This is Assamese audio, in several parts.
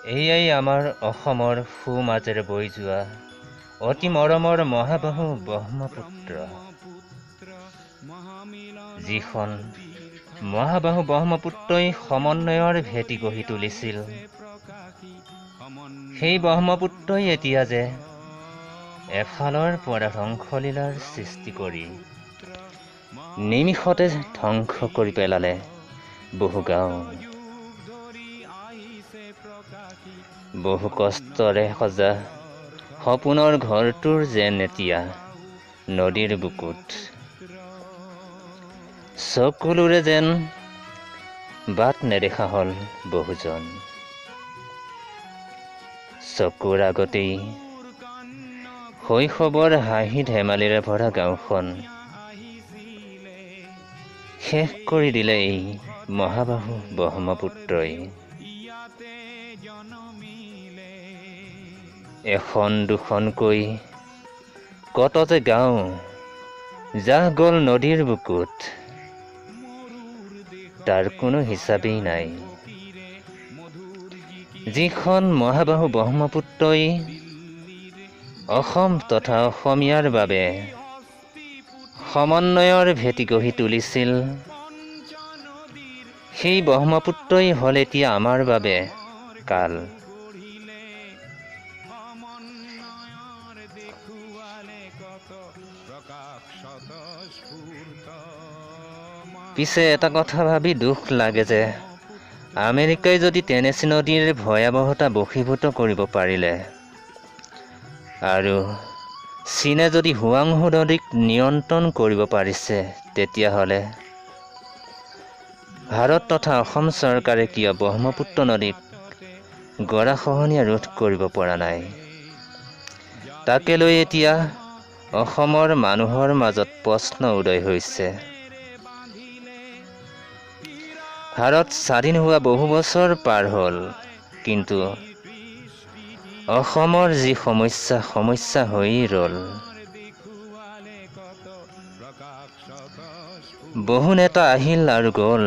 এয়াই আমাৰ অসমৰ সুমাজেৰে বৈ যোৱা অতি মৰমৰ মহাবাহু ব্ৰহ্মপুত্ৰ, যিখন মহাবাহু ব্ৰহ্মপুত্ৰই সমন্বয়ৰ ভেটি গঢ়ি তুলিছিল। সেই ব্ৰহ্মপুত্ৰই এতিয়া যে এফালৰ পৰা ধ্বংসলীলাৰ সৃষ্টি কৰি নিমিষতে ধ্বংস কৰি পেলালে বহু গাঁও। বহু কষ্টৰে সজা সপোনৰ ঘৰটোৰ যেন এতিয়া নদীৰ বুকুত চকুলোৰে যেন বাট নেদেখা হ'ল বহুজন। চকুৰ আগতেই শৈশৱৰ হাঁহি ধেমালিৰে ভৰা গাঁওখন শেষ কৰি দিলে এই মহাবাহু ব্ৰহ্মপুত্ৰই। এখন দুখনকৈ কত যে গাঁও জাহ গ'ল নদীৰ বুকুত, তাৰ কোনো হিচাপেই নাই। যিখন মহাবাহু ব্ৰহ্মপুত্ৰই অসম তথা অসমীয়াৰ বাবে সমন্বয়ৰ ভেটি গঢ়ি তুলিছিল, সেই ব্ৰহ্মপুত্ৰই হ'ল এতিয়া আমাৰ বাবে কাল। পিছে এটা কথা ভাবি দুখ লাগে যে আমেৰিকাই যদি টেনেচি নদীৰ ভয়াৱহতা বশীভূত কৰিব পাৰিলে আৰু চীনে যদি হুৱাংহো নদীক নিয়ন্ত্ৰণ কৰিব পাৰিছে, তেতিয়াহ'লে ভাৰত তথা অসম চৰকাৰে কিয় ব্ৰহ্মপুত্ৰ নদীক গৰাখহনীয়া ৰোধ কৰিব পৰা নাই? তাকে লৈ এতিয়া অসমৰ মানুহৰ মাজত প্ৰশ্ন উদয় হৈছে। ভাৰত স্বাধীন হোৱা বহু বছৰ পাৰ হ'ল, কিন্তু অসমৰ যি সমস্যা হৈয়ে ৰ'ল। বহু নেতা আহিল আৰু গ'ল,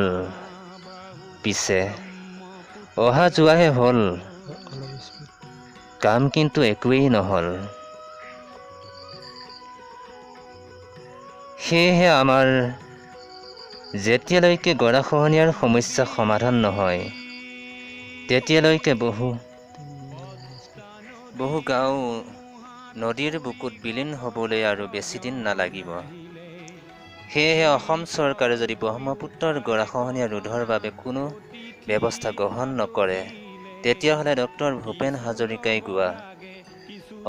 পিছে অহা যোৱাহে হ'ল, কাম কিন্তু একোৱেই নহ'ল। সেয়েহে আমাৰ যেতিয়ালৈকে গৰাখহনীয়াৰ সমস্যা সমাধান নহয়, তেতিয়ালৈকে বহু গাঁও নদীৰ বুকুত বিলীন হ'বলৈ আৰু বেছিদিন নালাগিব। সেয়েহে অসম চৰকাৰে যদি ব্ৰহ্মপুত্ৰৰ গৰাখহনীয়া ৰোধৰ বাবে কোনো ব্যৱস্থা গ্ৰহণ নকৰে, তেতিয়াহ'লে ডক্টৰ ভূপেন হাজৰিকাই গোৱা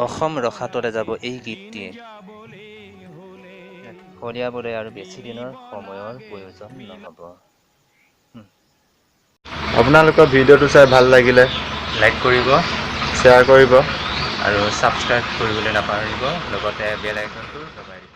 অসম ৰসাতলে যাব এই গীতটি কঢ়িয়াবলৈ আৰু বেছি দিনৰ সময়ৰ প্ৰয়োজন নহ'ব। আপোনালোকৰ ভিডিঅ'টো চাই ভাল লাগিলে লাইক কৰিব, শ্বেয়াৰ কৰিব আৰু ছাবস্ক্ৰাইব কৰিবলৈ নাপাহৰিব, লগতে বেল আইকনটো দবাই দিব।